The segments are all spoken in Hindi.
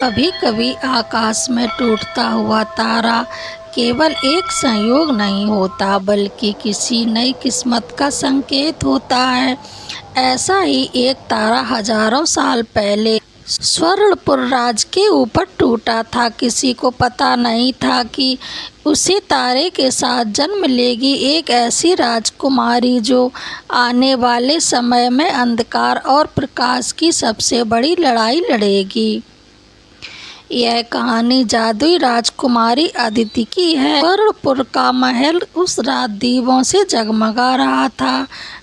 कभी कभी आकाश में टूटता हुआ तारा केवल एक संयोग नहीं होता बल्कि किसी नई किस्मत का संकेत होता है। ऐसा ही एक तारा हजारों साल पहले स्वर्णपुर राज के ऊपर टूटा था। किसी को पता नहीं था कि उसी तारे के साथ जन्म लेगी एक ऐसी राजकुमारी जो आने वाले समय में अंधकार और प्रकाश की सबसे बड़ी लड़ाई लड़ेगी। यह कहानी जादुई राजकुमारी अदिति की है। स्वर्णपुर का महल उस रात दीपों से जगमगा रहा था।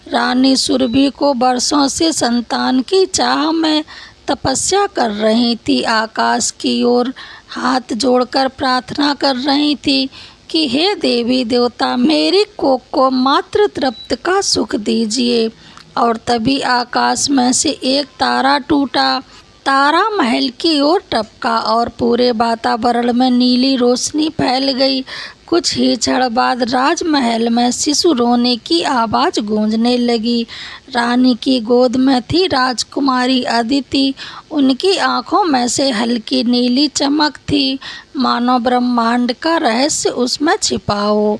रानी सुरभि को बरसों से संतान की चाह में तपस्या कर रही थी। आकाश की ओर हाथ जोड़कर प्रार्थना कर रही थी कि हे देवी देवता, मेरी कोख को मात्र तृप्त का सुख दीजिए। और तभी आकाश में से एक तारा टूटा। तारा महल की ओर टपका और पूरे वातावरण में नीली रोशनी फैल गई। कुछ ही क्षण बाद राजमहल में शिशु रोने की आवाज़ गूंजने लगी। रानी की गोद में थी राजकुमारी अदिति। उनकी आंखों में से हल्की नीली चमक थी, मानो ब्रह्मांड का रहस्य उसमें छिपा हो।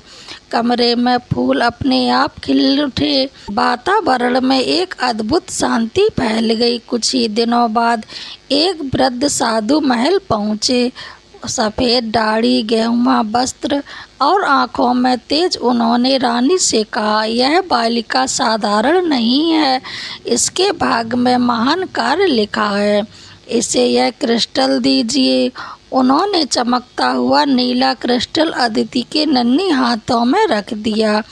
कमरे में फूल अपने आप खिल उठे। वातावरण में एक अद्भुत शांति फैल गई। कुछ ही दिनों बाद एक वृद्ध साधु महल पहुँचे। सफ़ेद दाढ़ी, गेहुआ वस्त्र और आंखों में तेज उन्होंने रानी से कहा, यह बालिका साधारण नहीं है। इसके भाग्य में महान कार्य लिखा है। इसे यह क्रिस्टल दीजिए। उन्होंने चमकता हुआ नीला क्रिस्टल अदिति के नन्ही हाथों में रख दिया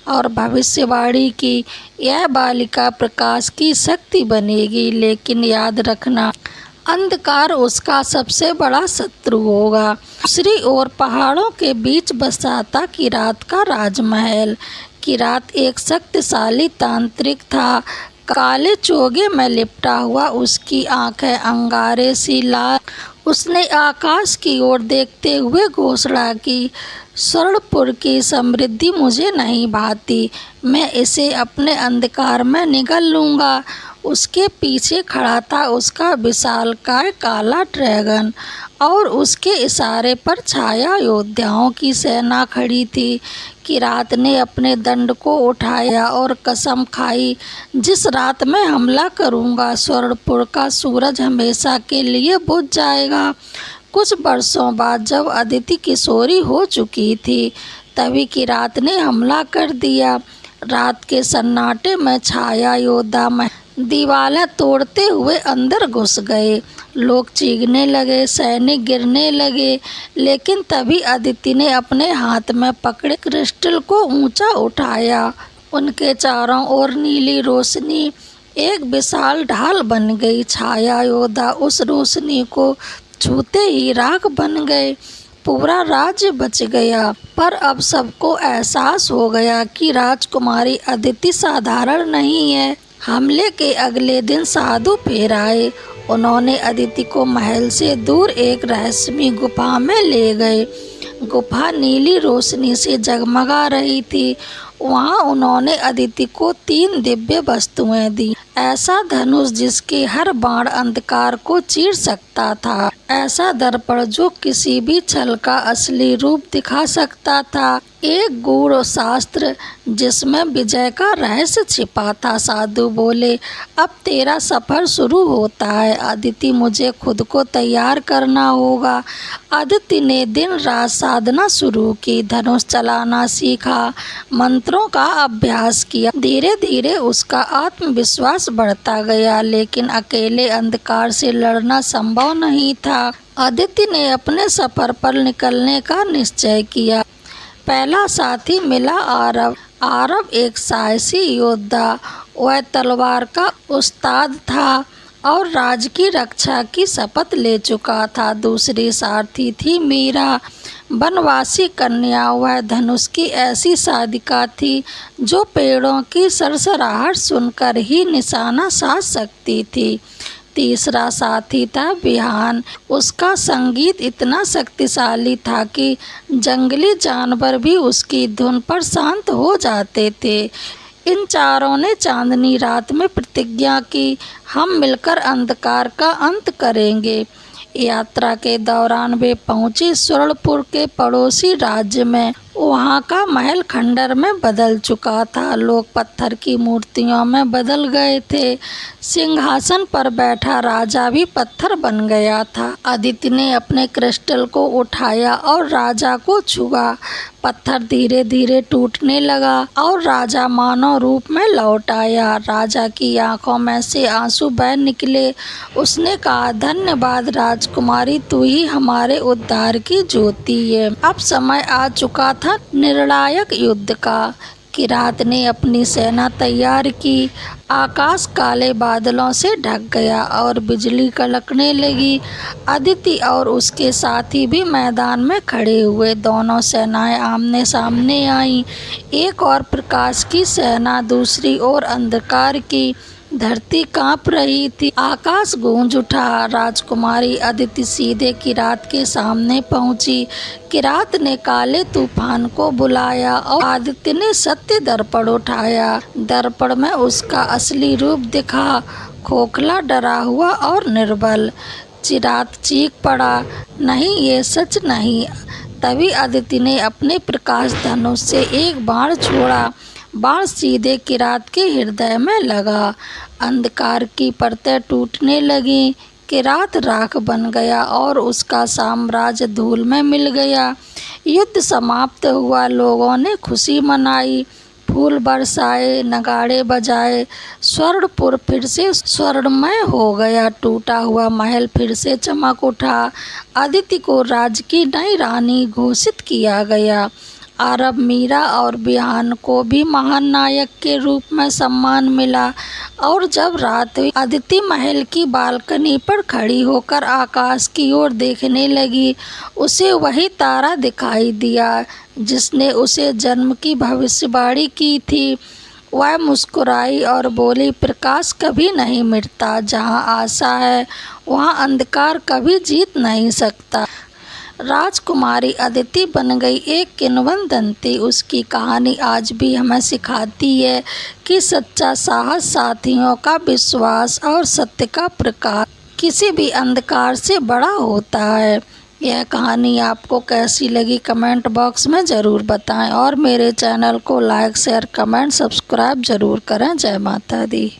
और भविष्यवाणी की, यह बालिका प्रकाश की शक्ति बनेगी। लेकिन याद रखना, अंधकार उसका सबसे बड़ा शत्रु होगा। दूसरी ओर पहाड़ों के बीच बसा था किरात का राजमहल। किरात एक शक्तिशाली तांत्रिक था। काले चोगे में लिपटा हुआ, उसकी आंखें अंगारे सी लाल। उसने आकाश की ओर देखते हुए घोषणा की, स्वर्णपुर की समृद्धि मुझे नहीं भाती। मैं इसे अपने अंधकार में निगल लूँगा। उसके पीछे खड़ा था उसका विशालकाय काला ड्रैगन और उसके इशारे पर छाया योद्धाओं की सेना खड़ी थी। किरात ने अपने दंड को उठाया और कसम खाई, जिस रात मैं हमला करूंगा स्वर्णपुर का सूरज हमेशा के लिए बुझ जाएगा। कुछ वर्षों बाद जब अदिति किशोरी हो चुकी थी, तभी किरात ने हमला कर दिया। रात के सन्नाटे में छाया योद्धा दीवारें तोड़ते हुए अंदर घुस गए। लोग चीखने लगे, सैनिक गिरने लगे। लेकिन तभी अदिति ने अपने हाथ में पकड़े क्रिस्टल को ऊंचा उठाया। उनके चारों ओर नीली रोशनी एक विशाल ढाल बन गई। छाया योद्धा उस रोशनी को छूते ही राख बन गए। पूरा राज्य बच गया। पर अब सबको एहसास हो गया कि राजकुमारी अदिति साधारण नहीं है। हमले के अगले दिन साधु फिर आए। उन्होंने अदिति को महल से दूर एक रहस्यमयी गुफा में ले गए। गुफा नीली रोशनी से जगमगा रही थी। वहां उन्होंने अदिति को 3 दिव्य वस्तुएं दी। ऐसा धनुष जिसके हर बाण अंधकार को चीर सकता था। ऐसा दर्पण जो किसी भी छल का असली रूप दिखा सकता था। एक गूढ़ शास्त्र जिसमें विजय का रहस्य छिपा था। साधु बोले, अब तेरा सफर शुरू होता है अदिति, मुझे खुद को तैयार करना होगा। अदिति ने दिन रात साधना शुरू की, धनुष चलाना सीखा, मंत्रों का अभ्यास किया। धीरे धीरे उसका आत्मविश्वास बढ़ता गया। लेकिन अकेले अंधकार से लड़ना संभव नहीं था। अदिति ने अपने सफर पर निकलने का निश्चय किया। पहला साथी मिला आरव। आरव एक साहसी योद्धा, वह तलवार का उस्ताद था और राज्य की रक्षा की शपथ ले चुका था। दूसरी सारथी थी मीरा, वनवासी कन्या। वह धनुष की ऐसी साधिका थी जो पेड़ों की सरसराहट सुनकर ही निशाना साध सकती थी। तीसरा साथी था बिहान। उसका संगीत इतना शक्तिशाली था कि जंगली जानवर भी उसकी धुन पर शांत हो जाते थे। इन चारों ने चांदनी रात में प्रतिज्ञा की, हम मिलकर अंधकार का अंत करेंगे। यात्रा के दौरान वे पहुंची स्वर्णपुर के पड़ोसी राज्य में। वहाँ का महल खंडर में बदल चुका था, लोग पत्थर की मूर्तियों में बदल गए थे, सिंहासन पर बैठा राजा भी पत्थर बन गया था। अदिति ने अपने क्रिस्टल को उठाया और राजा को छुआ। पत्थर धीरे धीरे टूटने लगा और राजा मानव रूप में लौट आया। राजा की आंखों में से आंसू बह निकले। उसने कहा, धन्यवाद राजकुमारी, तू ही हमारे उद्धार की ज्योति है। अब समय आ चुका था निर्णायक युद्ध का। किरात ने अपनी सेना तैयार की। आकाश काले बादलों से ढक गया और बिजली कड़कने लगी। अदिति और उसके साथी भी मैदान में खड़े हुए। दोनों सेनाएं आमने सामने आईं। एक और प्रकाश की सेना, दूसरी ओर अंधकार की। धरती कांप रही थी, आकाश गूंज उठा। राजकुमारी अदिति सीधे किरात के सामने पहुंची। किरात ने काले तूफान को बुलाया और आदित्य ने सत्य दर्पण उठाया। दर्पण में उसका असली रूप दिखा, खोखला, डरा हुआ और निर्बल। किरात चीख पड़ा, नहीं, ये सच नहीं। तभी अदिति ने अपने प्रकाश धनुष से एक बाण छोड़ा। बाण सीधे किरात के हृदय में लगा। अंधकार की परतें टूटने लगीं। किरात राख बन गया और उसका साम्राज्य धूल में मिल गया। युद्ध समाप्त हुआ। लोगों ने खुशी मनाई, फूल बरसाए, नगाड़े बजाए। स्वर्णपुर फिर से स्वर्णमय हो गया। टूटा हुआ महल फिर से चमक उठा। अदिति को राज्य की नई रानी घोषित किया गया। आरब, मीरा और बिहान को भी महान नायक के रूप में सम्मान मिला। और जब रात हुई, अदिति महल की बालकनी पर खड़ी होकर आकाश की ओर देखने लगी। उसे वही तारा दिखाई दिया जिसने उसे जन्म की भविष्यवाणी की थी। वह मुस्कुराई और बोली, प्रकाश कभी नहीं मिटता। जहाँ आशा है वहाँ अंधकार कभी जीत नहीं सकता। राजकुमारी अदिति बन गई एक किंवदंती। उसकी कहानी आज भी हमें सिखाती है कि सच्चा साहस, साथियों का विश्वास और सत्य का प्रकाश किसी भी अंधकार से बड़ा होता है। यह कहानी आपको कैसी लगी कमेंट बॉक्स में ज़रूर बताएं और मेरे चैनल को लाइक, शेयर, कमेंट, सब्सक्राइब ज़रूर करें। जय माता दी।